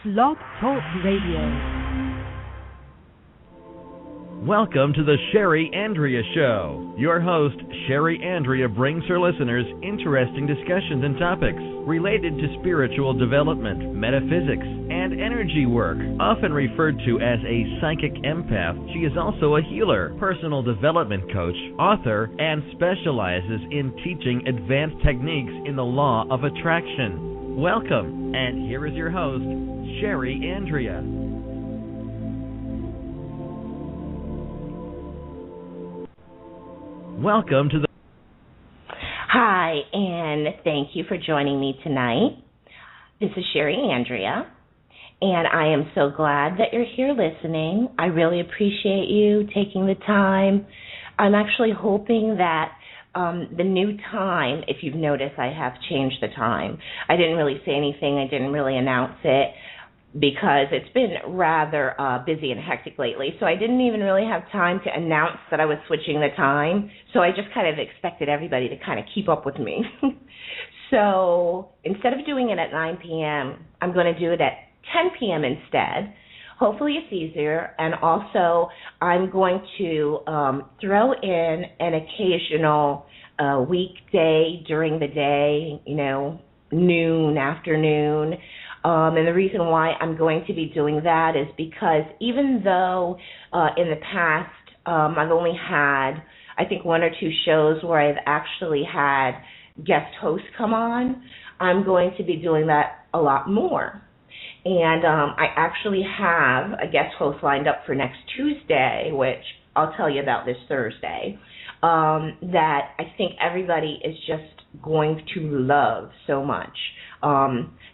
Blog Talk Radio. Welcome to the Sherry Andrea Show. Your host, Sherry Andrea, brings her listeners interesting discussions and topics related to spiritual development, metaphysics, and energy work. Often referred to as a psychic empath, she is also a healer, personal development coach, author, and specializes in teaching advanced techniques in the law of attraction. Welcome, and here is your host, Sherry Andrea. Welcome to the... Hi, and thank you for joining me tonight. This is Sherry Andrea, and I am so glad that you're here listening. I really appreciate you taking the time. I'm actually hoping that the new time, if you've noticed, I have changed the time. I didn't really say anything. I didn't really announce it, because it's been rather busy and hectic lately, so I didn't even really have time to announce that I was switching the time, so I just kind of expected everybody to kind of keep up with me. So instead of doing it at 9 p.m., I'm going to do it at 10 p.m. instead. Hopefully it's easier, and also I'm going to throw in an occasional weekday during the day, noon, afternoon. And the reason why I'm going to be doing that is because even though in the past I've only had, I think, one or two shows where I've actually had guest hosts come on, I'm going to be doing that a lot more. And I actually have a guest host lined up for next Tuesday, which I'll tell you about this Thursday, that I think everybody is just going to love so much.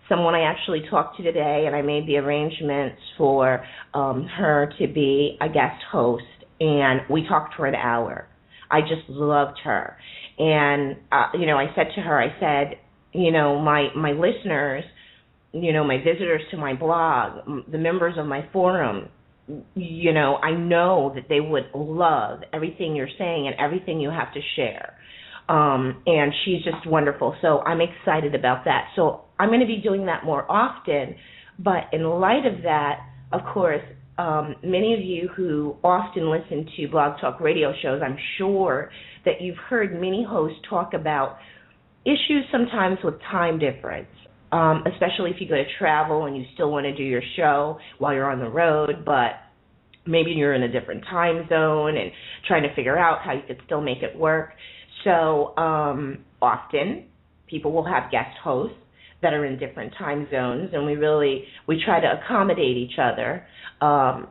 Someone I actually talked to today, and I made the arrangements for her to be a guest host, and we talked for an hour. I just loved her. And, I said to her, my listeners, my visitors to my blog, the members of my forum, I know that they would love everything you're saying and everything you have to share. And she's just wonderful. So I'm excited about that. So I'm going to be doing that more often. But in light of that, of course, many of you who often listen to Blog Talk Radio shows, I'm sure that you've heard many hosts talk about issues sometimes with time difference, especially if you go to travel and you still want to do your show while you're on the road, but maybe you're in a different time zone and trying to figure out how you could still make it work. So often people will have guest hosts that are in different time zones, and we try to accommodate each other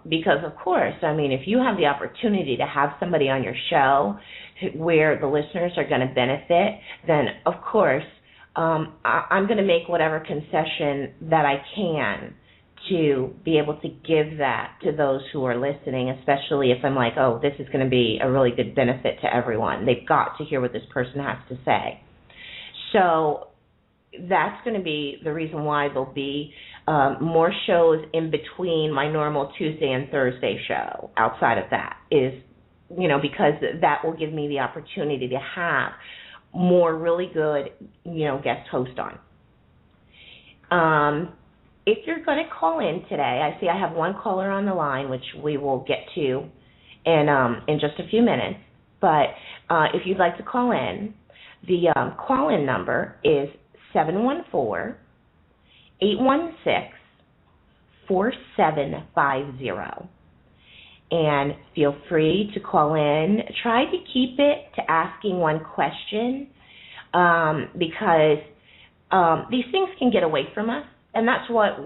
because, of course, if you have the opportunity to have somebody on your show where the listeners are going to benefit, then, of course, I'm going to make whatever concession that I can to be able to give that to those who are listening, especially if I'm like, oh, this is going to be a really good benefit to everyone. They've got to hear what this person has to say. So that's going to be the reason why there'll be more shows in between my normal Tuesday and Thursday show. Outside of that is, because that will give me the opportunity to have more really good, guest hosts on. If you're going to call in today, I see I have one caller on the line, which we will get to in just a few minutes. But if you'd like to call in, the call-in number is 714-816-4750. And feel free to call in. Try to keep it to asking one question because these things can get away from us. And that's what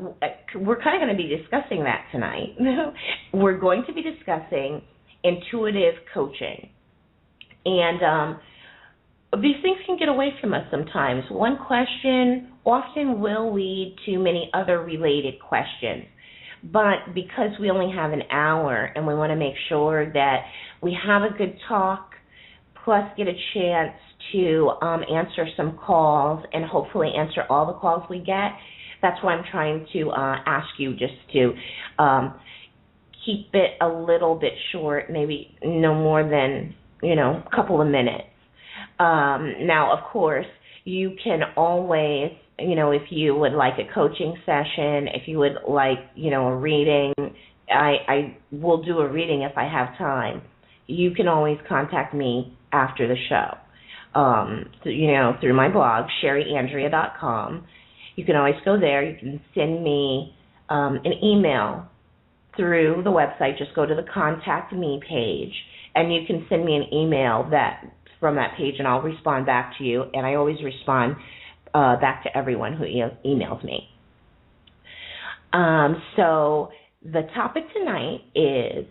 we're kind of going to be discussing that tonight. We're going to be discussing intuitive coaching. And these things can get away from us sometimes. One question often will lead to many other related questions. But because we only have an hour and we want to make sure that we have a good talk, plus get a chance to answer some calls and hopefully answer all the calls we get, that's why I'm trying to ask you just to keep it a little bit short, maybe no more than, a couple of minutes. Now, of course, you can always if you would like a coaching session, if you would like, a reading, I will do a reading if I have time. You can always contact me after the show, through my blog, sherryandrea.com. You can always go there. You can send me an email through the website. Just go to the Contact Me page, and you can send me an email from that page, and I'll respond back to you. And I always respond back to everyone who emails me. So the topic tonight is,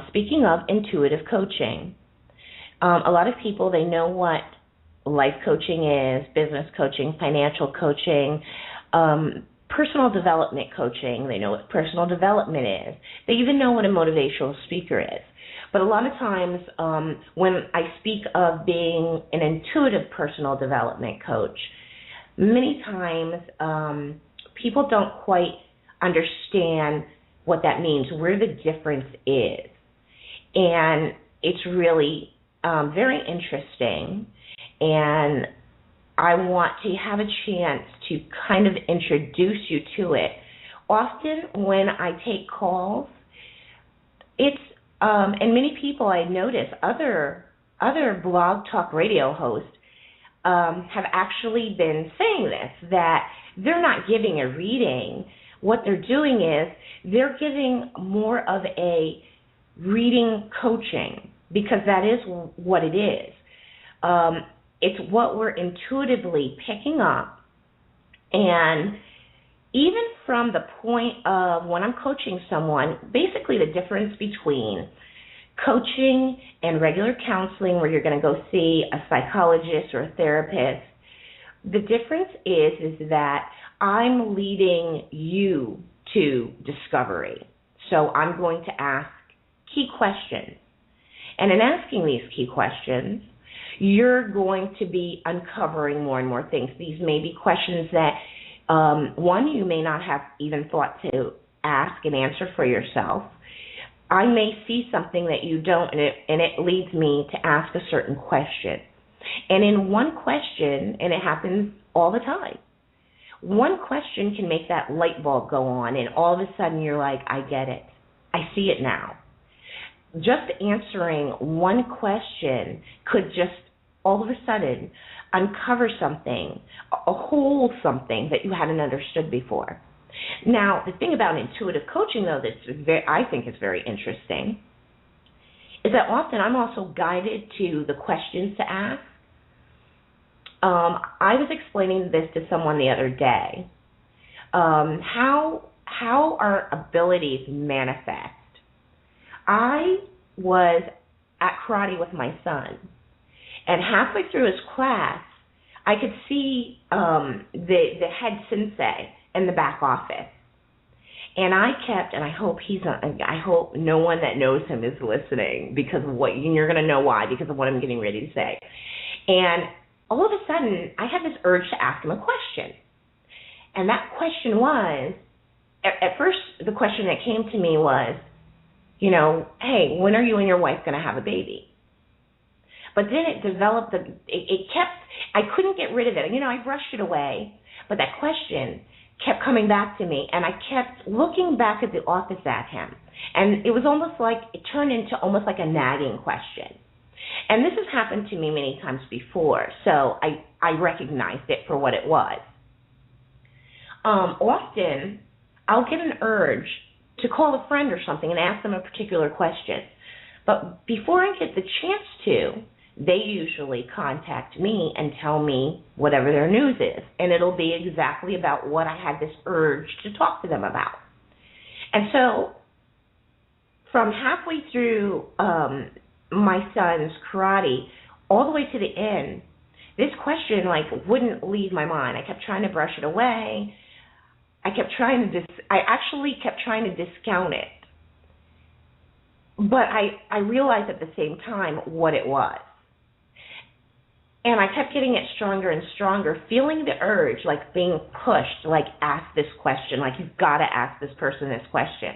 speaking of intuitive coaching. A lot of people, they know what life coaching is, business coaching, financial coaching, personal development coaching. They know what personal development is. They even know what a motivational speaker is. But a lot of times when I speak of being an intuitive personal development coach, many times people don't quite understand what that means, where the difference is. And it's really very interesting, and I want to have a chance to kind of introduce you to it. Often when I take calls, it's and many people, I notice, other blog talk radio hosts have actually been saying this, that they're not giving a reading. What they're doing is they're giving more of a reading coaching, because that is what it is. It's what we're intuitively picking up. And even from the point of when I'm coaching someone, basically the difference between coaching and regular counseling, where you're going to go see a psychologist or a therapist, the difference is that I'm leading you to discovery. So I'm going to ask key questions. And in asking these key questions, you're going to be uncovering more and more things. These may be questions that, one, you may not have even thought to ask and answer for yourself. I may see something that you don't, and it leads me to ask a certain question. And in one question, and it happens all the time, one question can make that light bulb go on, and all of a sudden you're like, I get it. I see it now. Just answering one question could just all of a sudden uncover something, hold something that you hadn't understood before. Now, the thing about intuitive coaching, though, I think is very interesting, is that often I'm also guided to the questions to ask. I was explaining this to someone the other day, how our abilities manifest. I was at karate with my son, and halfway through his class, I could see the head sensei in the back office, and I hope no one that knows him is listening, because of what you're going to know why, because of what I'm getting ready to say. And all of a sudden, I had this urge to ask him a question, and that question was, at first, the question that came to me was, hey, when are you and your wife going to have a baby? But then it developed, I couldn't get rid of it. I brushed it away, but that question kept coming back to me, and I kept looking back at the office at him. And it was almost like, it turned into almost like a nagging question. And this has happened to me many times before, so I recognized it for what it was. Often, I'll get an urge to call a friend or something and ask them a particular question. But before I get the chance to, they usually contact me and tell me whatever their news is. And it'll be exactly about what I had this urge to talk to them about. And so from halfway through my son's karate all the way to the end, this question wouldn't leave my mind. I kept trying to brush it away. I actually kept trying to discount it. But I realized at the same time what it was. And I kept getting it stronger and stronger, feeling the urge, being pushed, ask this question, you've got to ask this person this question.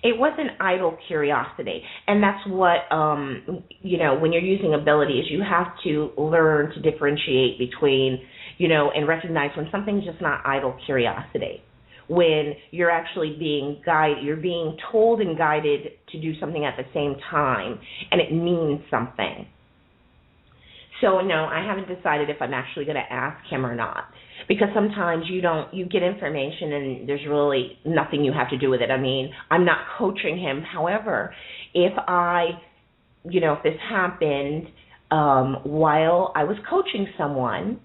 It wasn't idle curiosity. And that's what, when you're using abilities, you have to learn to differentiate between, and recognize when something's just not idle curiosity. When you're actually being guided, you're being told and guided to do something at the same time, and it means something. So, no, I haven't decided if I'm actually going to ask him or not, because sometimes you get information and there's really nothing you have to do with it. I mean, I'm not coaching him. However, if this happened while I was coaching someone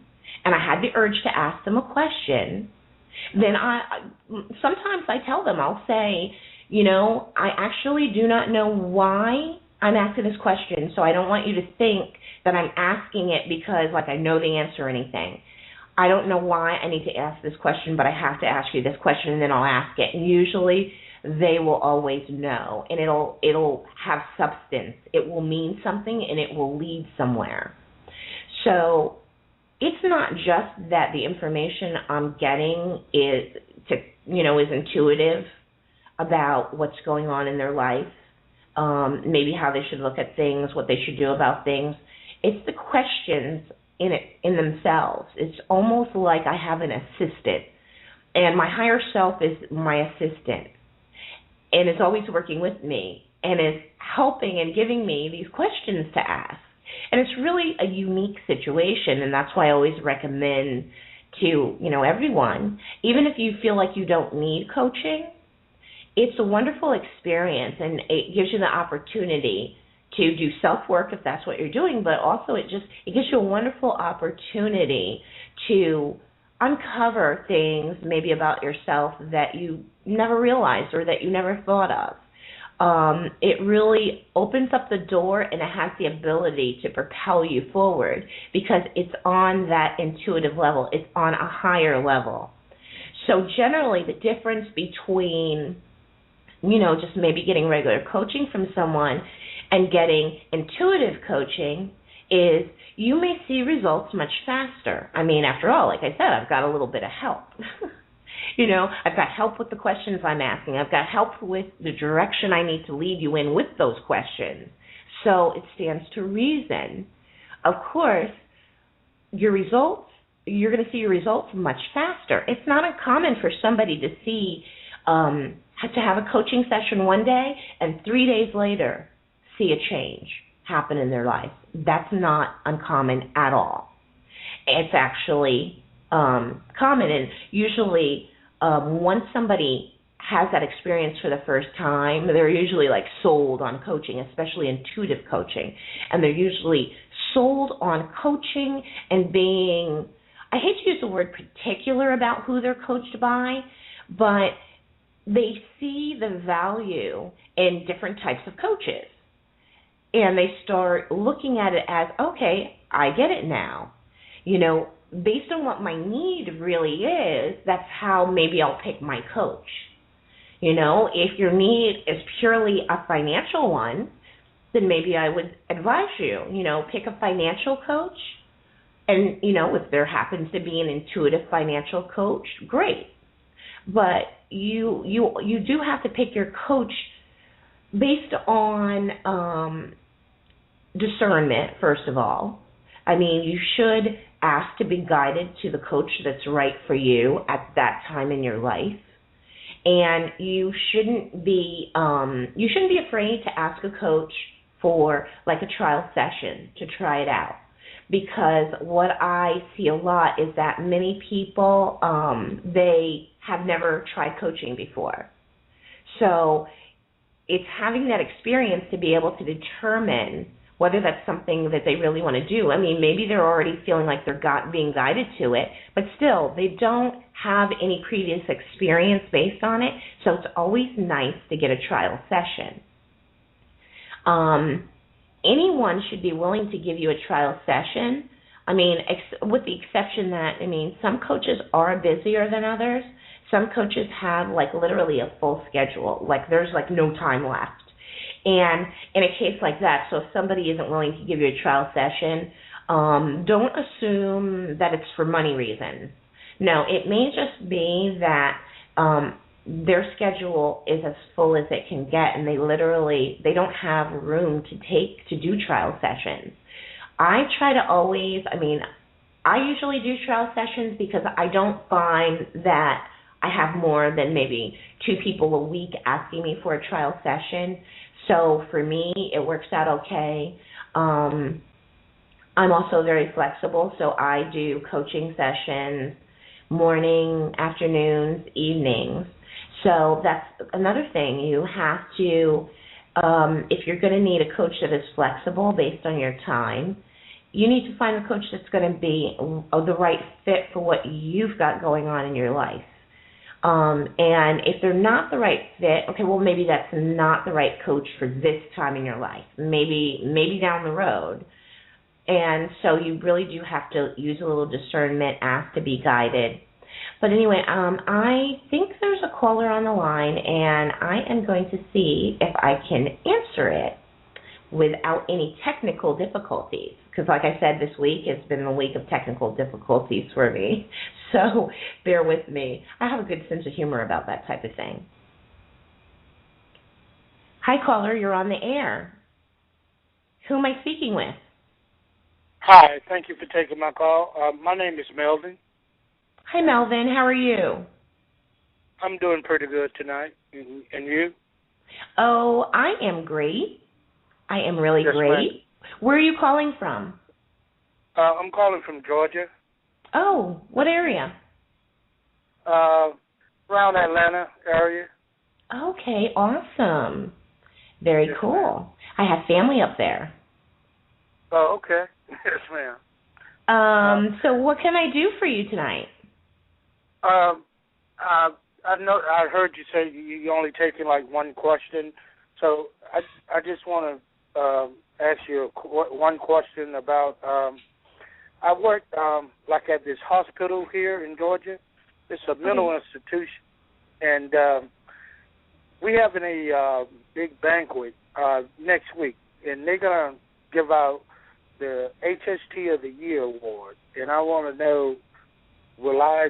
and I had the urge to ask them a question, then sometimes I tell them, I'll say, I actually do not know why I'm asking this question, so I don't want you to think that I'm asking it because, I know the answer or anything. I don't know why I need to ask this question, but I have to ask you this question, and then I'll ask it. And usually they will always know, and it'll have substance. It will mean something, and it will lead somewhere. So it's not just that the information I'm getting is intuitive about what's going on in their life, maybe how they should look at things, what they should do about things. It's the questions in themselves. It's almost like I have an assistant, and my higher self is my assistant, and is always working with me, and is helping and giving me these questions to ask. And it's really a unique situation, and that's why I always recommend to, everyone, even if you feel like you don't need coaching, it's a wonderful experience, and it gives you the opportunity to do self-work if that's what you're doing, but also it gives you a wonderful opportunity to uncover things maybe about yourself that you never realized or that you never thought of. It really opens up the door, and it has the ability to propel you forward because it's on that intuitive level. It's on a higher level. So generally the difference between, just maybe getting regular coaching from someone and getting intuitive coaching is you may see results much faster. I mean, after all, like I said, I've got a little bit of help. I've got help with the questions I'm asking. I've got help with the direction I need to lead you in with those questions. So it stands to reason. Of course, you're going to see your results much faster. It's not uncommon for somebody to see, to have a coaching session one day and 3 days later see a change happen in their life. That's not uncommon at all. It's actually common, and usually once somebody has that experience for the first time, they're usually sold on coaching, especially intuitive coaching, and they're usually sold on coaching and being, I hate to use the word particular about who they're coached by, but they see the value in different types of coaches. And they start looking at it as, okay, I get it now. Based on what my need really is, that's how maybe I'll pick my coach. If your need is purely a financial one, then maybe I would advise you, pick a financial coach. And, if there happens to be an intuitive financial coach, great. But you do have to pick your coach based on discernment, first of all. I mean, you should ask to be guided to the coach that's right for you at that time in your life. And you shouldn't be afraid to ask a coach for a trial session to try it out. Because what I see a lot is that many people, they have never tried coaching before. So it's having that experience to be able to determine whether that's something that they really want to do. I mean, maybe they're already feeling like they're being guided to it, but still, they don't have any previous experience based on it, so it's always nice to get a trial session. Anyone should be willing to give you a trial session. I mean, with the exception that, some coaches are busier than others. Some coaches have, literally a full schedule. There's, no time left. And in a case like that, so if somebody isn't willing to give you a trial session, don't assume that it's for money reasons. No, it may just be that their schedule is as full as it can get, and they don't have room to do trial sessions. I try to always, I usually do trial sessions because I don't find that I have more than maybe 2 people a week asking me for a trial session. So for me, it works out okay. I'm also very flexible, so I do coaching sessions morning, afternoons, evenings. So that's another thing. You have to, if you're going to need a coach that is flexible based on your time, you need to find a coach that's going to be the right fit for what you've got going on in your life. And if they're not the right fit, okay, well, maybe that's not the right coach for this time in your life. Maybe down the road. And so you really do have to use a little discernment, ask to be guided. But anyway, I think there's a caller on the line, and I am going to see if I can answer it without any technical difficulties. Because like I said, this week has been a week of technical difficulties for me. So bear with me. I have a good sense of humor about that type of thing. Hi, caller. You're on the air. Who am I speaking with? Hi. Thank you for taking my call. My name is Melvin. Hi, Melvin. How are you? I'm doing pretty good tonight. And you? Oh, I am great. I am really great. Ma'am. Where are you calling from? I'm calling from Georgia. Oh, what area? Around Atlanta area. Okay, awesome. Very cool. Ma'am. I have family up there. Oh, okay. Yes, ma'am. So what can I do for you tonight? I heard you say you only taking like one question, so I just want to ask you one question about. I work like at this hospital here in Georgia. It's a mental institution, and we having a big banquet next week, and they're gonna give out the HST of the Year award, and I want to know, will I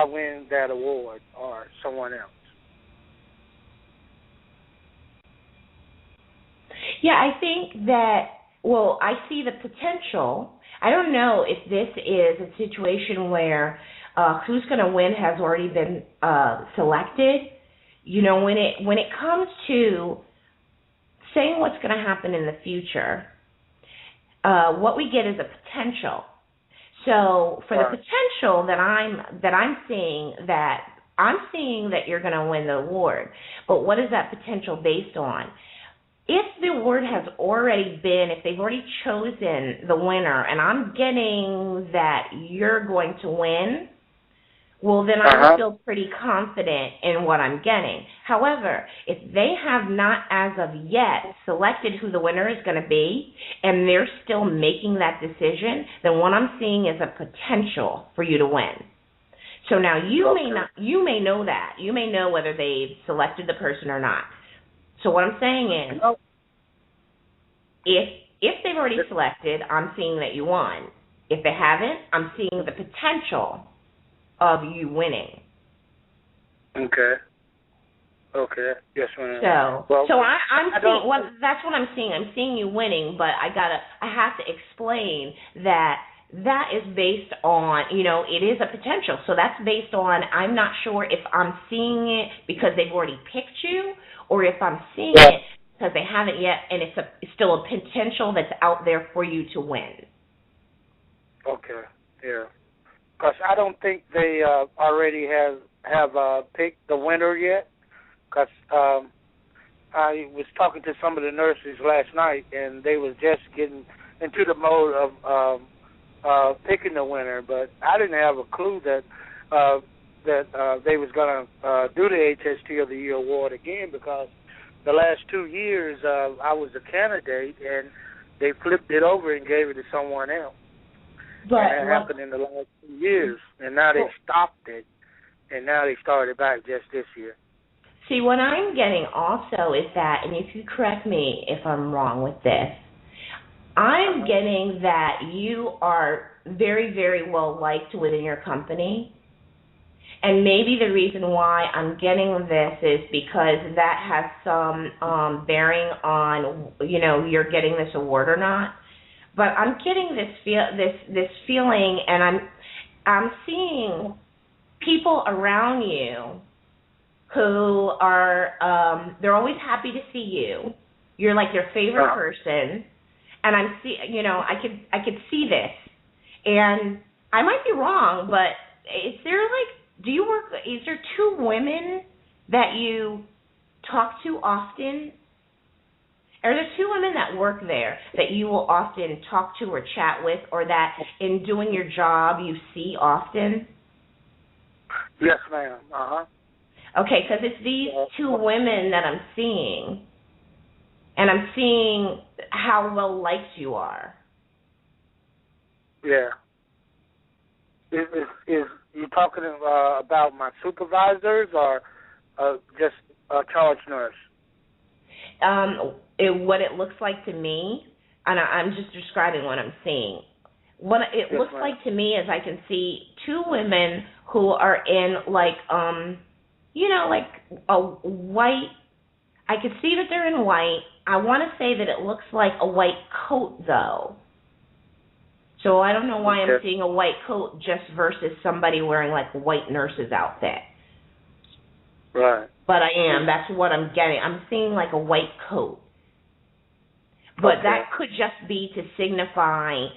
win that award or someone else? Yeah, I think that, I see the potential. I don't know if this is a situation where who's going to win has already been selected. You know, when it comes to saying what's going to happen in the future, what we get is a potential. So for the potential that I'm seeing that you're going to win the award. But what is that potential based on? If the award has already been, if they've already chosen the winner, and I'm getting that you're going to win, well, then I feel pretty confident in what I'm getting. However, if they have not as of yet selected who the winner is going to be, and they're still making that decision, then what I'm seeing is a potential for you to win. So now you may know that. You may know whether they've selected the person or not. So what I'm saying is, if they've already selected, I'm seeing that you won. If they haven't, I'm seeing the potential of you winning. Okay. Yes, ma'am. So I'm seeing. Well, that's what I'm seeing. I'm seeing you winning, but I have to explain that is based on, it is a potential. So that's based on, I'm not sure if I'm seeing it because they've already picked you, or if I'm seeing it because they haven't yet, and it's still a potential that's out there for you to win. Okay. Yeah. Because I don't think they already have picked the winner yet. Because I was talking to some of the nurses last night, and they was just getting into the mode of picking the winner. But I didn't have a clue that they was going to do the HST of the Year award again, because the last 2 years I was a candidate, and they flipped it over and gave it to someone else. And that happened in the last 2 years, and now they stopped it, and now they started back just this year. See, what I'm getting also is that, and if you correct me if I'm wrong with this, I'm getting that you are very, very well liked within your company, And maybe the reason why I'm getting this is because that has some bearing on, you're getting this award or not. But I'm getting this feeling, and I'm seeing people around you who are they're always happy to see you. You're like their favorite person, and I could see this, and I might be wrong, but is there is there two women that you talk to often? Are there two women that work there that you will often talk to or chat with, or that in doing your job you see often? Yes, ma'am. Uh-huh. Okay, because it's these two women that I'm seeing, and I'm seeing how well liked you are. Yeah. Is you talking about my supervisors or just a charge nurse? What it looks like to me, and I'm just describing what I'm seeing. What it looks like to me is I can see two women who are in like a white. I can see that they're in white. I want to say that it looks like a white coat though. So I don't know why I'm seeing a white coat just versus somebody wearing like a white nurse's outfit. Right. But I am. That's what I'm getting. I'm seeing like a white coat. But that could just be to signify,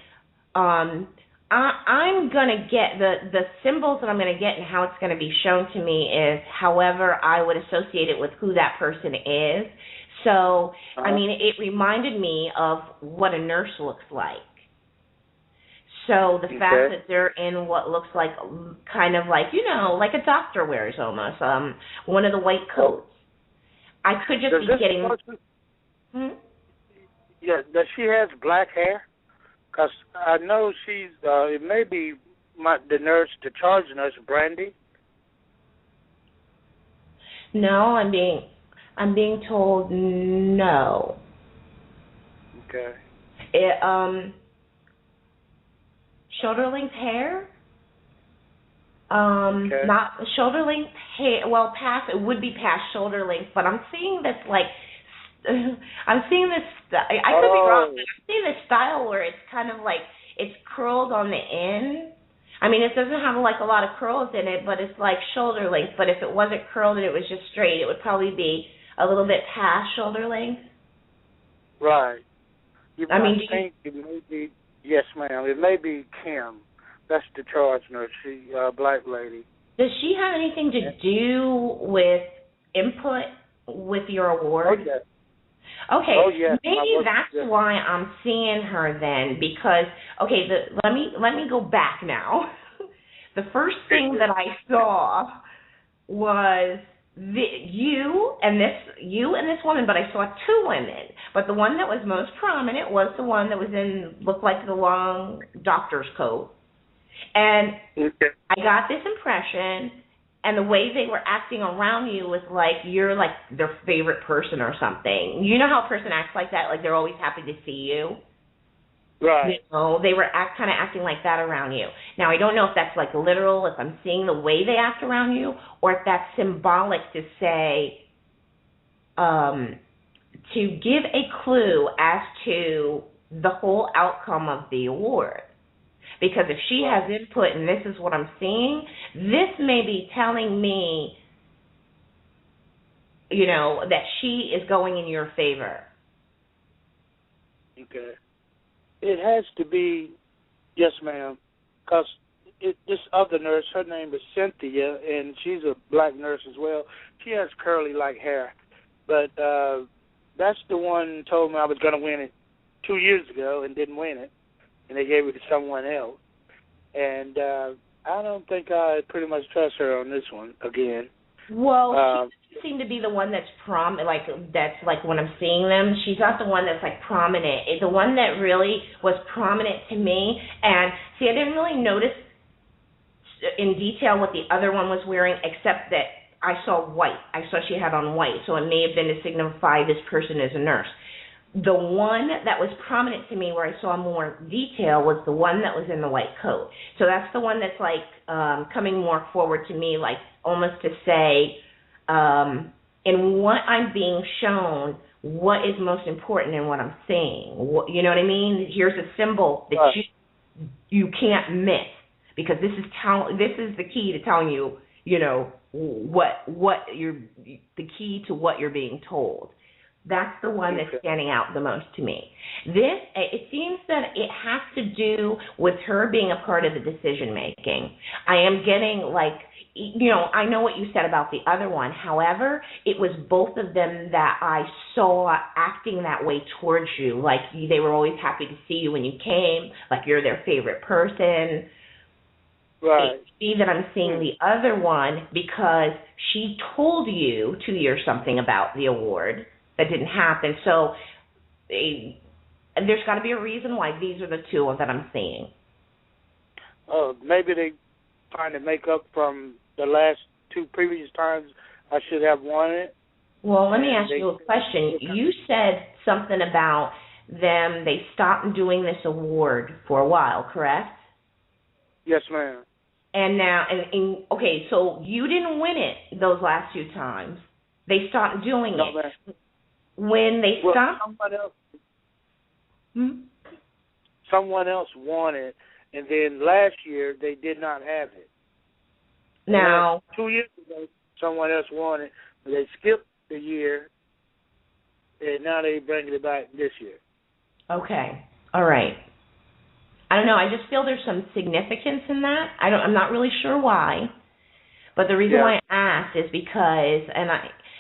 I'm going to get, the symbols that I'm going to get and how it's going to be shown to me is however I would associate it with who that person is. So, it reminded me of what a nurse looks like. So the fact that they're in what looks like kind of like, like a doctor wears almost, one of the white coats. I could just be getting... Yeah, does she have black hair? Because I know she's, it may be the charge nurse, Brandy. No, I'm being told no. Okay. Shoulder length hair? Not shoulder length hair. Well, it would be past shoulder length, but I'm seeing this like, I'm seeing this. I could be wrong, but I'm seeing this style where it's kind of like it's curled on the end. It doesn't have like a lot of curls in it, but it's like shoulder length. But if it wasn't curled and it was just straight, it would probably be a little bit past shoulder length. Right. It may be, yes, ma'am. It may be Kim. That's the charge nurse. She, black lady. Does she have anything to do with input with your award? Oh, yes. Okay, maybe that's yes. why I'm seeing her then, because let me go back now. The first thing that I saw was you and this woman, but I saw two women. But the one that was most prominent was the one that looked like the long doctor's coat. And I got this impression, and the way they were acting around you was like you're like their favorite person or something. You know how a person acts like that, like they're always happy to see you? Right. They were kind of acting like that around you. Now, I don't know if that's like literal, if I'm seeing the way they act around you, or if that's symbolic to say, to give a clue as to the whole outcome of the award. Because if she has input and this is what I'm seeing, this may be telling me, that she is going in your favor. Okay. It has to be, yes, ma'am, because this other nurse, her name is Cynthia, and she's a black nurse as well. She has curly like hair, but that's the one who told me I was going to win it 2 years ago and didn't win it, and they gave it to someone else. And I don't think I pretty much trust her on this one again. Well, she doesn't seem to be the one that's that's like when I'm seeing them, she's not the one that's like prominent. It's the one that really was prominent to me. And see, I didn't really notice in detail what the other one was wearing, except that I saw white. I saw she had on white, so it may have been to signify this person is a nurse. the one that was prominent to me where I saw more detail was the one that was in the white coat. So that's the one that's like coming more forward to me, like almost to say, in what I'm being shown, what is most important in what I'm seeing. You know what I mean? Here's a symbol that you can't miss, because this is the key to telling you, you know, what you're, the key to what you're being told. That's the one that's standing out the most to me. It seems that it has to do with her being a part of the decision making. I am getting like, you know, I know what you said about the other one. However, it was both of them that I saw acting that way towards you. Like they were always happy to see you when you came, like you're their favorite person. Right. See that I'm seeing the other one because she told you 2 years something about the award. That didn't happen. So there's got to be a reason why these are the two that I'm seeing. Oh, maybe they trying to make up from the last 2 previous times I should have won it. Well, let me ask you a question. You said something about them, they stopped doing this award for a while, correct? Yes, ma'am. And now, okay, so you didn't win it those last 2 times. They stopped doing it. Ma'am. When they stopped, someone else won it, and then last year they did not have it. Now, 2 years ago, someone else won it. They skipped the year, and now they bringing it back this year. Okay, all right. I don't know. I just feel there's some significance in that. I'm not really sure why, but the reason why I asked is because, and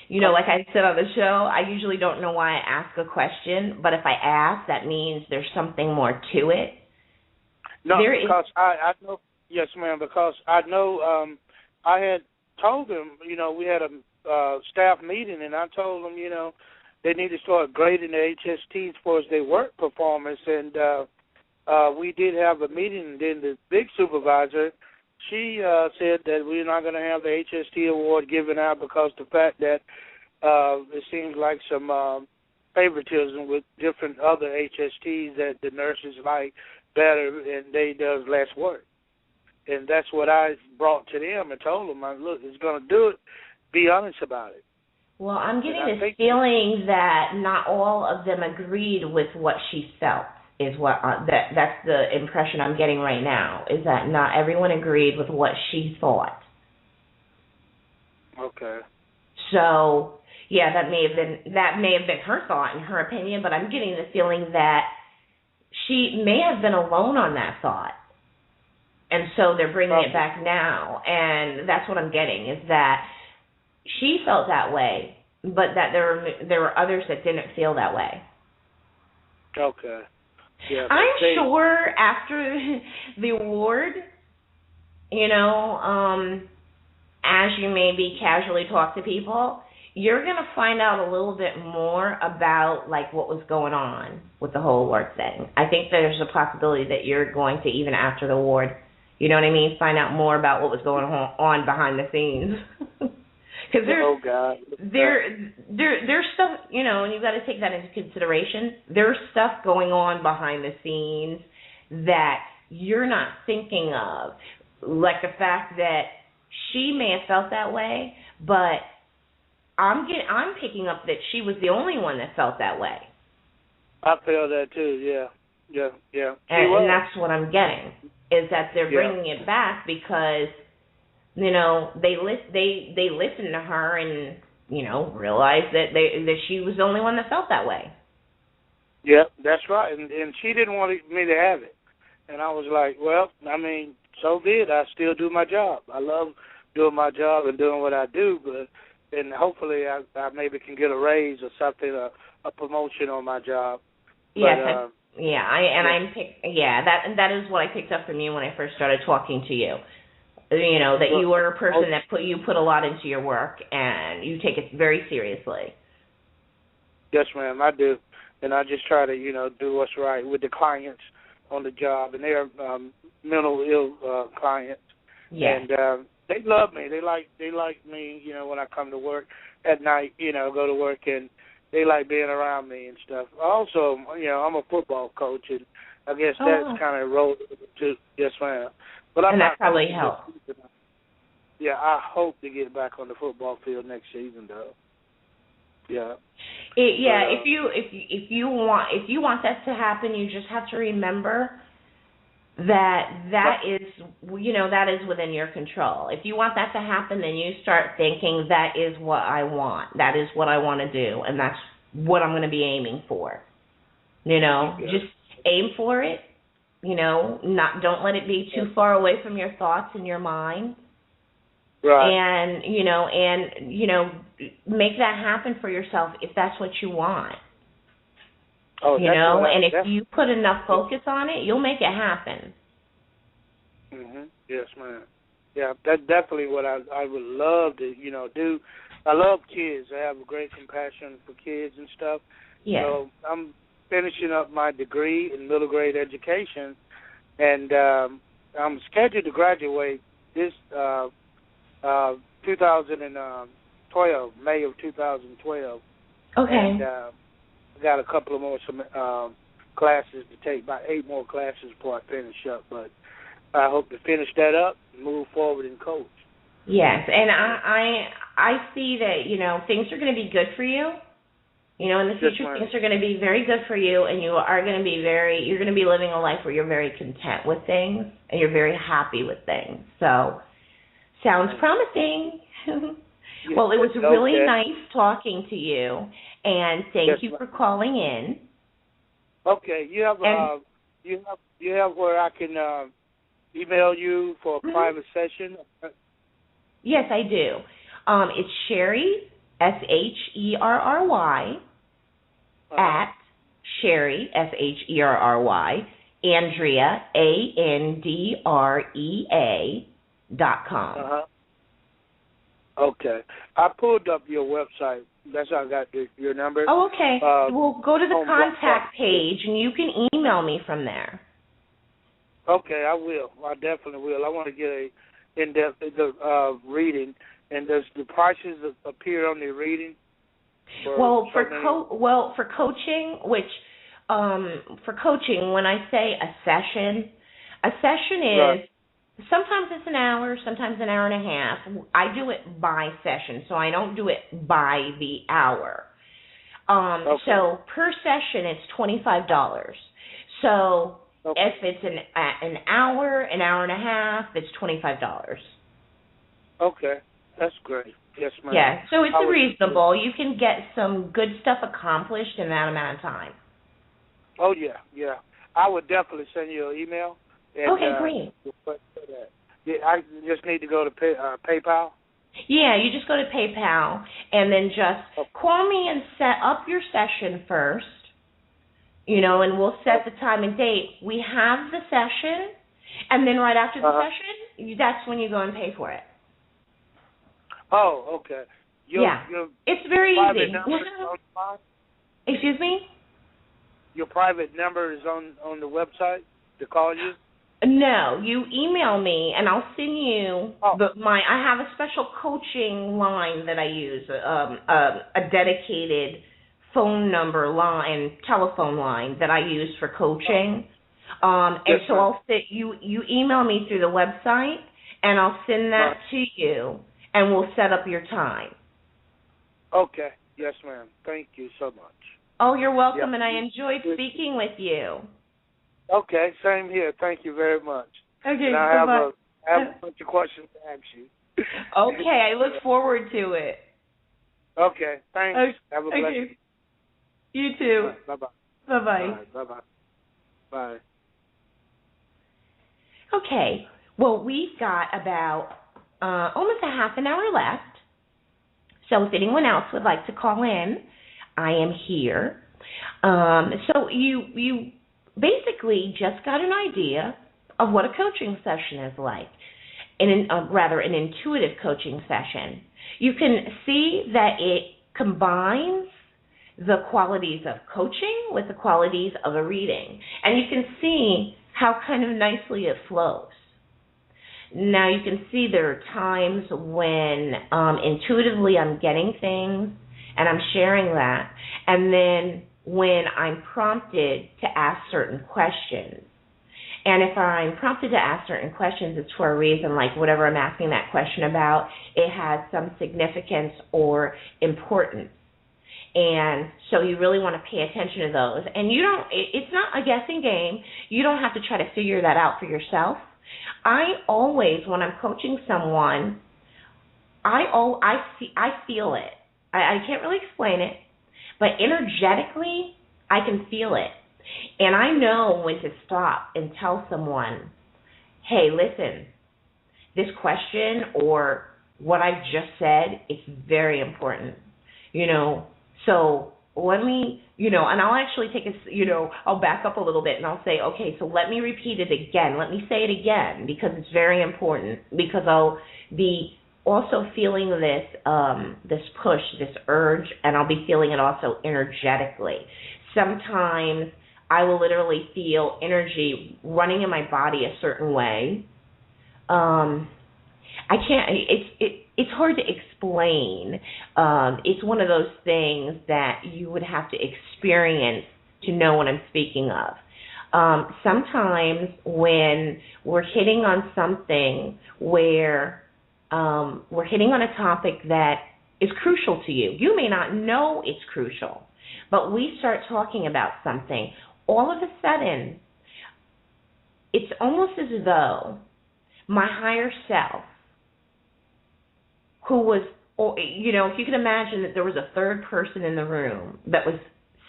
you know, like I said on the show, I usually don't know why I ask a question, but if I ask, that means there's something more to it. No, because I know, yes, ma'am, because I know I had told them, you know, we had a staff meeting, and I told them, you know, they need to start grading the HSTs as far as their work performance, and we did have a meeting, and then the big supervisor, she said that we're not going to have the HST award given out because the fact that it seems like some favoritism with different other HSTs that the nurses like better and they does less work. And that's what I brought to them and told them, look, it's going to do it. Be honest about it. Well, I'm getting this feeling that not all of them agreed with what she felt. Is what that's the impression I'm getting right now, is that not everyone agreed with what she thought. Okay. So, yeah, that may have been her thought and her opinion, but I'm getting the feeling that she may have been alone on that thought. And so they're bringing it back now, and that's what I'm getting, is that she felt that way, but that there were others that didn't feel that way. Okay. Yeah, I'm sure after the award, you know, as you maybe casually talk to people, you're going to find out a little bit more about, like, what was going on with the whole award thing. I think there's a possibility that you're going to, even after the award, you know what I mean, find out more about what was going on behind the scenes. Because there's stuff, you know, and you've got to take that into consideration. There's stuff going on behind the scenes that you're not thinking of, like the fact that she may have felt that way, but I'm picking up that she was the only one that felt that way. I feel that too. Yeah. And that's what I'm getting, is that they're bringing it back because, you know, they listened to her and, you know, realized that she was the only one that felt that way. Yeah, that's right. And she didn't want me to have it. And I was like, well, I mean, so be it. I still do my job. I love doing my job and doing what I do, and hopefully I maybe can get a raise or something, a promotion on my job. Yes, that is what I picked up from you when I first started talking to you. You know, that you were a person that put a lot into your work and you take it very seriously. Yes, ma'am, I do. And I just try to, you know, do what's right with the clients on the job, and they're mental ill clients. Yeah. And they love me. They like me, you know, when I come to work at night, you know, go to work, and they like being around me and stuff. Also, I'm a football coach, and I guess that's kind of rolled to yes, ma'am. But I'm and not that probably helps. Yeah, I hope to get back on the football field next season, though. Yeah. If you want that to happen, you just have to remember that is within your control. If you want that to happen, then you start thinking that is what I want. That is what I want to do, and that's what I'm going to be aiming for. Just aim for it. Don't let it be too far away from your thoughts and your mind. Right. And make that happen for yourself if that's what you want. Oh, and if you put enough focus on it, you'll make it happen. Mhm. Yes, ma'am. Yeah, that's definitely what I would love to, do. I love kids. I have a great compassion for kids and stuff. Yeah. So I'm finishing up my degree in middle grade education, and I'm scheduled to graduate this 2012, May of 2012. Okay. And I got a couple of more classes to take, about 8 more classes before I finish up. But I hope to finish that up and move forward and coach. Yes, and I see that, things are going to be good for you. In the future, things are going to be very good for you, and you're going to be living a life where you're very content with things, and you're very happy with things. So, sounds promising. Well, it was really nice talking to you, and thank you for calling in. Okay, you have where I can email you for a private session? Yes, I do. It's Sherry, SHERRY, at Sherry, SHERRY, Andrea, ANDREA.com. Okay. I pulled up your website. That's how I got your number. Oh, okay. Well, go to the contact page, and you can email me from there. Okay, I will. I definitely will. I want to get a in-depth reading. And does the prices appear on the reading? For coaching, when I say a session is sometimes it's an hour, sometimes an hour and a half. I do it by session, so I don't do it by the hour. So per session, it's $25. So if it's an hour and a half, it's $25. Okay, that's great. Yes, ma'am. Yeah, so it's reasonable. You can get some good stuff accomplished in that amount of time. Oh, yeah. I would definitely send you an email. And, okay, great. I just need to go to PayPal? Yeah, you just go to PayPal and then just call me and set up your session first, and we'll set the time and date. We have the session, and then right after the session, that's when you go and pay for it. Oh, okay. It's very easy. Excuse me? Your private number is on the website to call you? No, you email me and I'll send you I have a special coaching line that I use, a dedicated telephone line that I use for coaching. So I'll you email me through the website and I'll send that to you and we'll set up your time. Okay. Yes, ma'am. Thank you so much. Oh, you're welcome, and I enjoyed speaking with you. Okay, same here. Thank you very much. Okay, and I have a bunch of questions to ask you. Okay, I look forward to it. Okay, thanks. Okay. Have a blessed day. You too. Bye-bye. Bye-bye. Bye-bye. Bye. Okay, well, we've got about almost a half an hour left. So if anyone else would like to call in, I am here. So you basically just got an idea of what a coaching session is like, an intuitive coaching session. You can see that it combines the qualities of coaching with the qualities of a reading, and you can see how kind of nicely it flows. Now you can see there are times when intuitively I'm getting things, and I'm sharing that. And then when I'm prompted to ask certain questions, and if I'm prompted to ask certain questions, it's for a reason, like whatever I'm asking that question about, it has some significance or importance. And so you really want to pay attention to those. And it's not a guessing game. You don't have to try to figure that out for yourself. I always, when I'm coaching someone, I feel it. I can't really explain it, but energetically, I can feel it. And I know when to stop and tell someone, hey, listen, this question or what I've just said is very important, So let me, and I'll actually take I'll back up a little bit and I'll say, okay, so let me repeat it again. Let me say it again because it's very important, because I'll be also feeling this push, this urge, and I'll be feeling it also energetically. Sometimes I will literally feel energy running in my body a certain way. I can't. It's hard to explain. It's one of those things that you would have to experience to know what I'm speaking of. Sometimes when we're hitting on something where we're hitting on a topic that is crucial to you, you may not know it's crucial, but we start talking about something, all of a sudden, it's almost as though my higher self, who was, if you can imagine that there was a third person in the room that was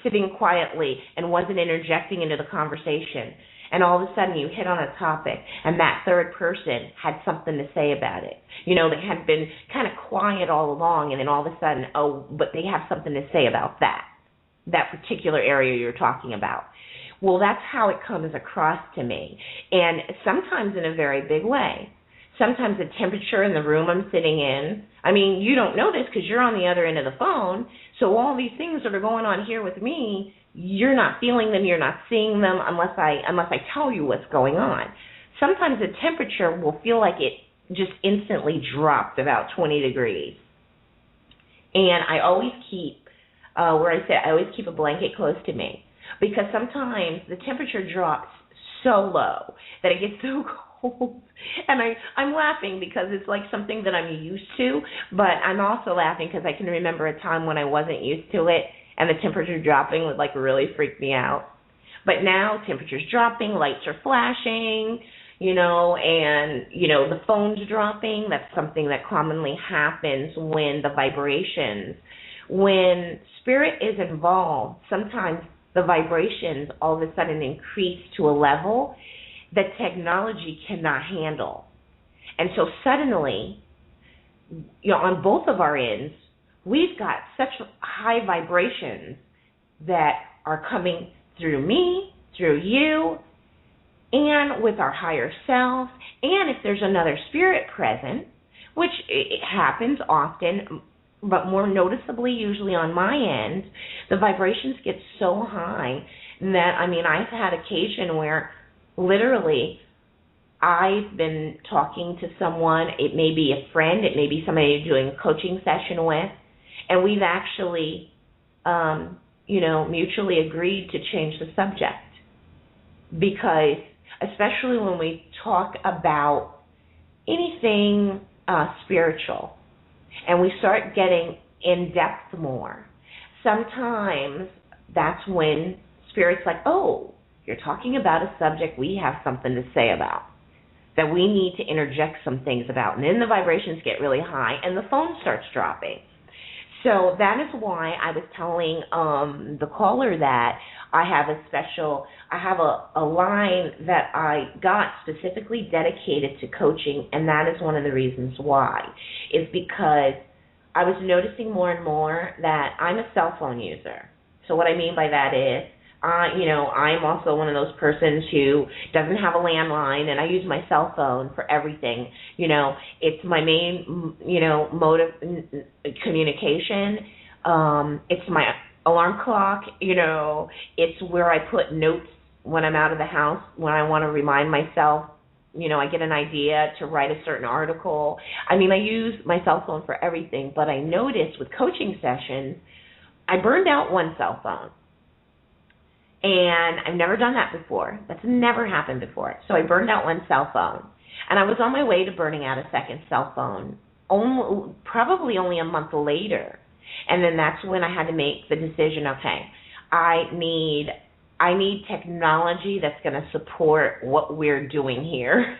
sitting quietly and wasn't interjecting into the conversation, and all of a sudden you hit on a topic and that third person had something to say about it. They had been kind of quiet all along, and then all of a sudden, but they have something to say about that particular area you're talking about. Well, that's how it comes across to me, and sometimes in a very big way. Sometimes the temperature in the room I'm sitting in, you don't know this because you're on the other end of the phone, so all these things that are going on here with me, you're not feeling them, you're not seeing them unless I tell you what's going on. Sometimes the temperature will feel like it just instantly dropped about 20 degrees. And I always keep, I always keep a blanket close to me, because sometimes the temperature drops so low that it gets so cold. And I'm laughing because it's like something that I'm used to, but I'm also laughing because I can remember a time when I wasn't used to it, and the temperature dropping would really freak me out. But now temperature's dropping, lights are flashing, and, the phone's dropping. That's something that commonly happens when the vibrations, when spirit is involved, sometimes the vibrations all of a sudden increase to a level that technology cannot handle. And so suddenly, on both of our ends, we've got such high vibrations that are coming through me, through you, and with our higher self. And if there's another spirit present, which it happens often, but more noticeably usually on my end, the vibrations get so high that, I've had occasion where literally I've been talking to someone, it may be a friend, it may be somebody you're doing a coaching session with, and we've actually, mutually agreed to change the subject. Because especially when we talk about anything spiritual, and we start getting in depth more, sometimes that's when Spirit's like, oh, you're talking about a subject we have something to say about, that we need to interject some things about. And then the vibrations get really high and the phone starts dropping. So that is why I was telling the caller that I have a line that I got specifically dedicated to coaching, and that is one of the reasons why, is because I was noticing more and more that I'm a cell phone user. So what I mean by that is, I'm also one of those persons who doesn't have a landline, and I use my cell phone for everything. It's my main, mode of communication. It's my alarm clock. It's where I put notes when I'm out of the house, when I want to remind myself, I get an idea to write a certain article. I mean, I use my cell phone for everything, but I noticed with coaching sessions, I burned out one cell phone. And I've never done that before. That's never happened before. So I burned out one cell phone. And I was on my way to burning out a second cell phone, probably only a month later. And then that's when I had to make the decision, okay, I need technology that's going to support what we're doing here.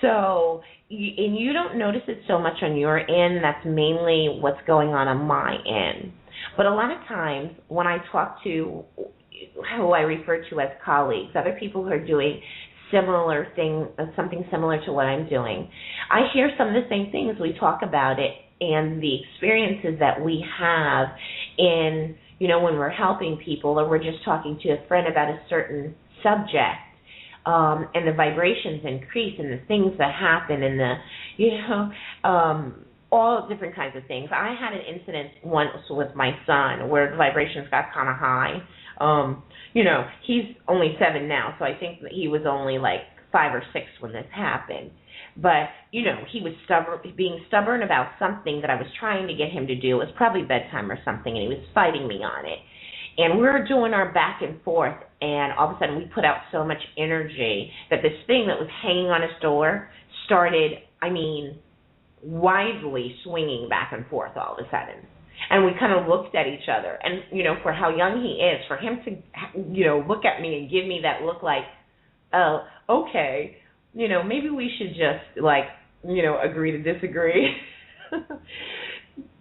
So, and you don't notice it so much on your end. That's mainly what's going on my end. But a lot of times when I talk to who I refer to as colleagues, other people who are doing similar thing, something similar to what I'm doing, I hear some of the same things. We talk about it and the experiences that we have in, when we're helping people or we're just talking to a friend about a certain subject, and the vibrations increase and the things that happen and the, all different kinds of things. I had an incident once with my son where the vibrations got kind of high. He's only 7 now, so I think that he was only like 5 or 6 when this happened. But, he was being stubborn about something that I was trying to get him to do. It was probably bedtime or something, and he was fighting me on it. And we were doing our back and forth, and all of a sudden we put out so much energy that this thing that was hanging on his door started, widely swinging back and forth all of a sudden. And we kind of looked at each other. And, for how young he is, for him to, look at me and give me that look like, oh, okay, maybe we should just, agree to disagree.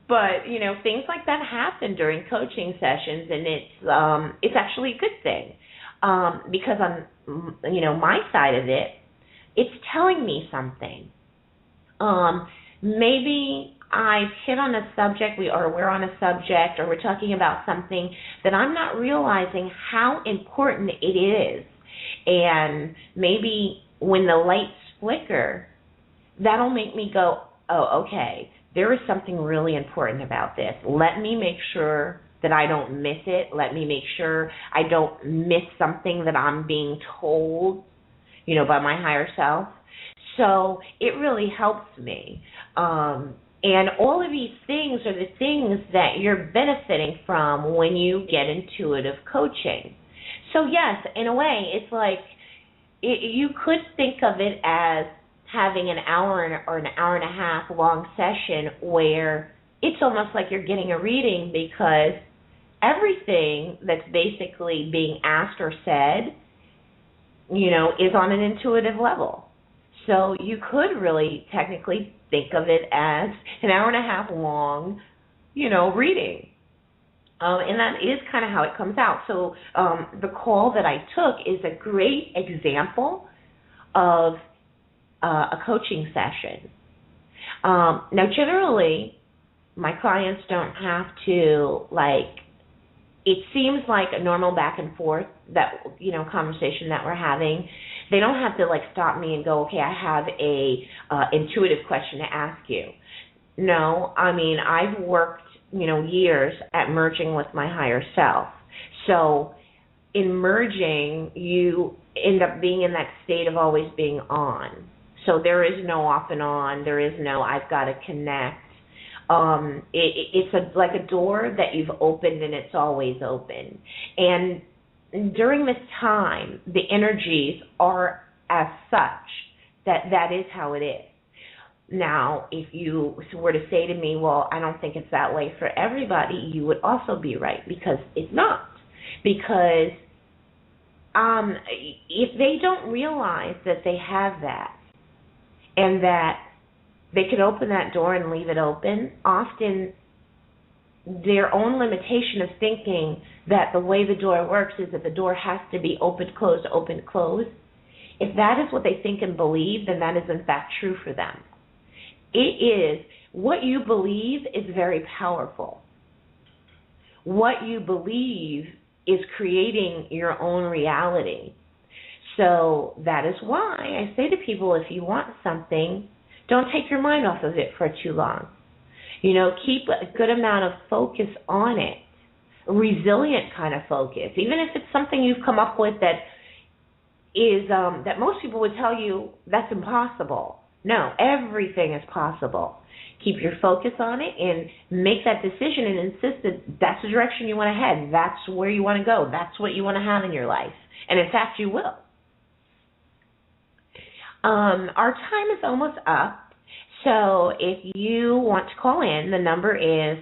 But, things like that happen during coaching sessions, and it's actually a good thing. Because on, my side of it, it's telling me something. Maybe I've hit on a subject, we're on a subject, or we're talking about something that I'm not realizing how important it is. And maybe when the lights flicker, that'll make me go, oh, okay, there is something really important about this. Let me make sure that I don't miss it. Let me make sure I don't miss something that I'm being told, by my higher self. So it really helps me. And all of these things are the things that you're benefiting from when you get intuitive coaching. So yes, in a way, it's like you could think of it as having an hour or an hour and a half long session where it's almost like you're getting a reading, because everything that's basically being asked or said, is on an intuitive level. So you could really technically think of it as an hour and a half long, reading. And that is kind of how it comes out. So the call that I took is a great example of a coaching session. Now, generally, my clients don't have to, it seems like a normal back and forth that, conversation that we're having. They don't have to, stop me and go, okay, I have a intuitive question to ask you. No, I've worked, years at merging with my higher self. So in merging, you end up being in that state of always being on. So there is no off and on. There is no I've got to connect. It's like a door that you've opened and it's always open. And during this time, the energies are as such that is how it is. Now, if you were to say to me, well, I don't think it's that way for everybody, you would also be right, because it's not. Because if they don't realize that they have that and that they could open that door and leave it open, often their own limitation of thinking that the way the door works is that the door has to be open, closed, if that is what they think and believe, then that is in fact true for them. It is, what you believe is very powerful. What you believe is creating your own reality. So that is why I say to people, if you want something, don't take your mind off of it for too long. Keep a good amount of focus on it, a resilient kind of focus. Even if it's something you've come up with that is that most people would tell you that's impossible. No, everything is possible. Keep your focus on it and make that decision and insist that that's the direction you want to head. That's where you want to go. That's what you want to have in your life. And in fact, you will. Our time is almost up. So if you want to call in, the number is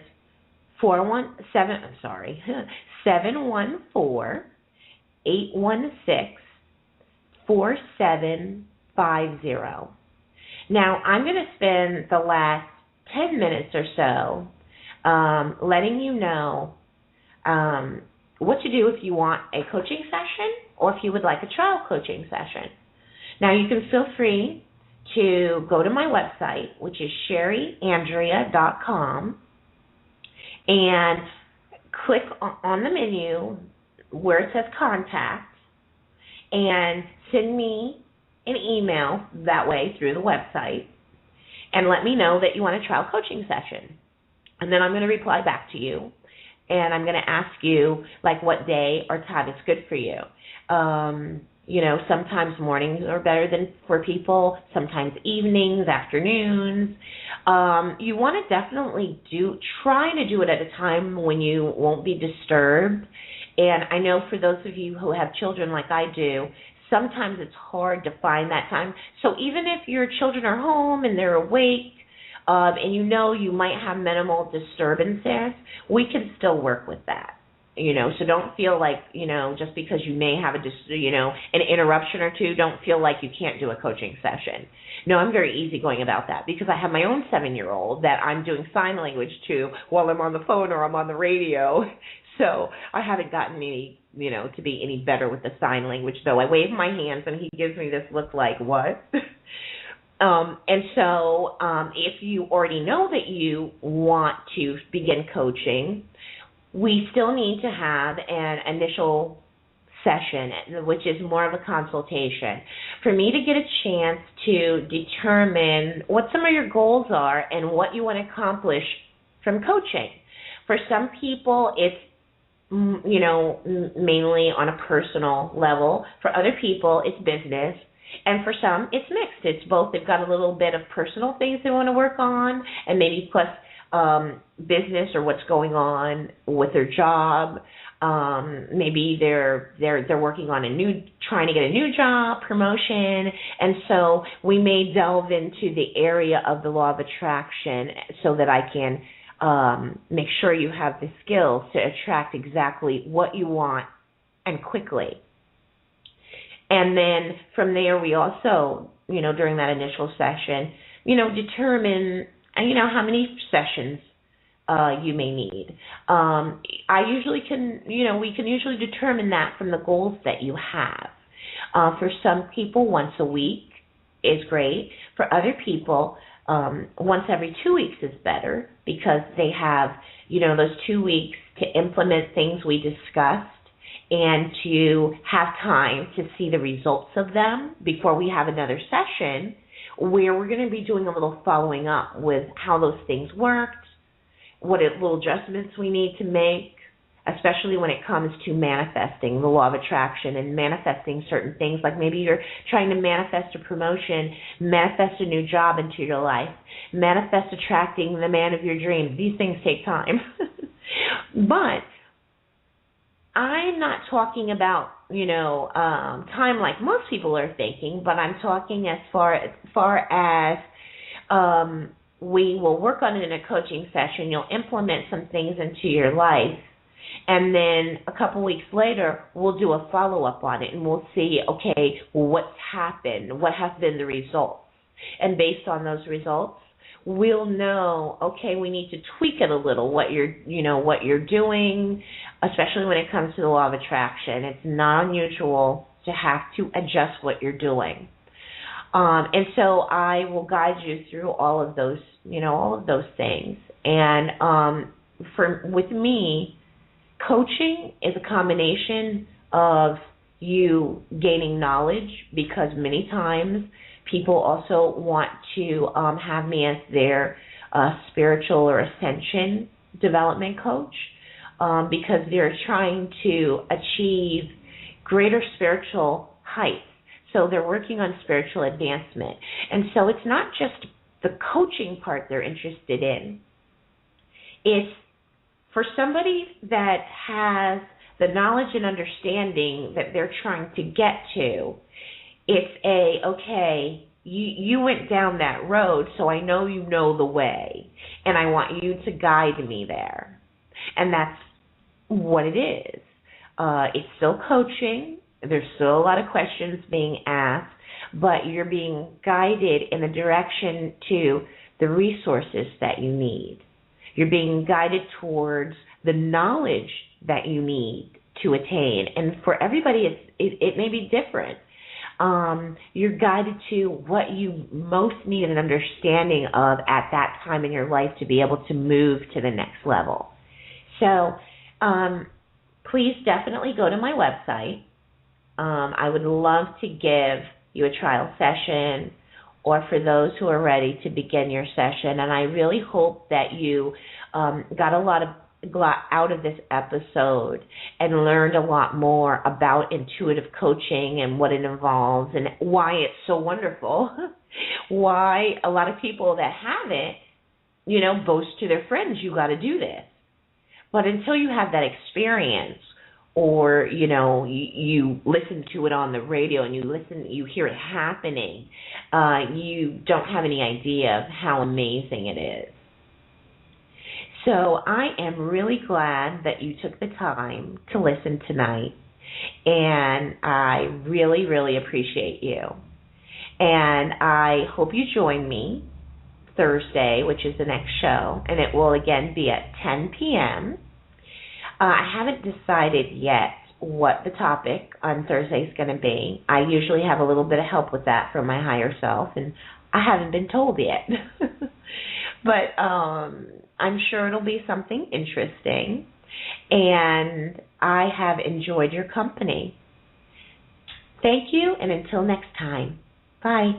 714-816-4750. Now, I'm going to spend the last 10 minutes or so letting you know what to do if you want a coaching session or if you would like a trial coaching session. Now, you can feel free to go to my website, which is sherryandrea.com, and click on the menu where it says contact and send me an email that way through the website and let me know that you want a trial coaching session. And then I'm going to reply back to you, and I'm going to ask you, like, what day or time is good for you. Sometimes mornings are better than for people, sometimes evenings, afternoons. You want to definitely try to do it at a time when you won't be disturbed. And I know for those of you who have children like I do, sometimes it's hard to find that time. So even if your children are home and they're awake, and you might have minimal disturbances, we can still work with that. So don't feel like, just because you may have an interruption or two, don't feel like you can't do a coaching session. No, I'm very easygoing about that because I have my own 7-year-old that I'm doing sign language to while I'm on the phone or I'm on the radio. So I haven't gotten any, to be any better with the sign language, though. I wave my hands and he gives me this look like, what? And so if you already know that you want to begin coaching, we still need to have an initial session, which is more of a consultation, for me to get a chance to determine what some of your goals are and what you want to accomplish from coaching. For some people, it's mainly on a personal level. For other people, it's business. And for some, it's mixed. It's both. They've got a little bit of personal things they want to work on, and maybe plus business or what's going on with their job. Maybe they're working on trying to get a new job, promotion, and so we may delve into the area of the law of attraction so that I can make sure you have the skills to attract exactly what you want and quickly. And then from there, we also, during that initial session, determine, how many sessions you may need. We can usually determine that from the goals that you have. For some people, once a week is great. For other people, once every 2 weeks is better because they have, those 2 weeks to implement things we discussed and to have time to see the results of them before we have another session where we're going to be doing a little following up with how those things worked, what little adjustments we need to make, especially when it comes to manifesting the law of attraction and manifesting certain things, like maybe you're trying to manifest a promotion, manifest a new job into your life, manifest attracting the man of your dreams. These things take time. But I'm not talking about, time like most people are thinking, but I'm talking as far as we will work on it in a coaching session. You'll implement some things into your life, and then a couple weeks later, we'll do a follow-up on it, and we'll see, okay, what's happened, what have been the results. And based on those results, we'll know, okay, we need to tweak it a little, what you're doing, especially when it comes to the law of attraction. It's not unusual to have to adjust what you're doing. And so I will guide you through all of those things. And with me, coaching is a combination of you gaining knowledge, because many times people also want to have me as their spiritual or ascension development coach, because they're trying to achieve greater spiritual heights. So they're working on spiritual advancement. And so it's not just the coaching part they're interested in. It's for somebody that has the knowledge and understanding that they're trying to get to. It's okay, you went down that road, so I know you know the way, and I want you to guide me there. And that's what it is. It's still coaching. There's still a lot of questions being asked, but you're being guided in the direction to the resources that you need. You're being guided towards the knowledge that you need to attain. And for everybody, it may be different. You're guided to what you most need an understanding of at that time in your life to be able to move to the next level. So please definitely go to my website. I would love to give you a trial session, or for those who are ready to begin your session. And I really hope that you got a lot out of this episode and learned a lot more about intuitive coaching and what it involves and why it's so wonderful. Why a lot of people that have it, boast to their friends, you got to do this. But until you have that experience, or you listen to it on the radio and you hear it happening, you don't have any idea of how amazing it is. So I am really glad that you took the time to listen tonight, and I really, really appreciate you. And I hope you join me Thursday, which is the next show, and it will again be at 10 p.m. I haven't decided yet what the topic on Thursday is going to be. I usually have a little bit of help with that from my higher self, and I haven't been told yet. But I'm sure it'll be something interesting, and I have enjoyed your company. Thank you, and until next time, bye.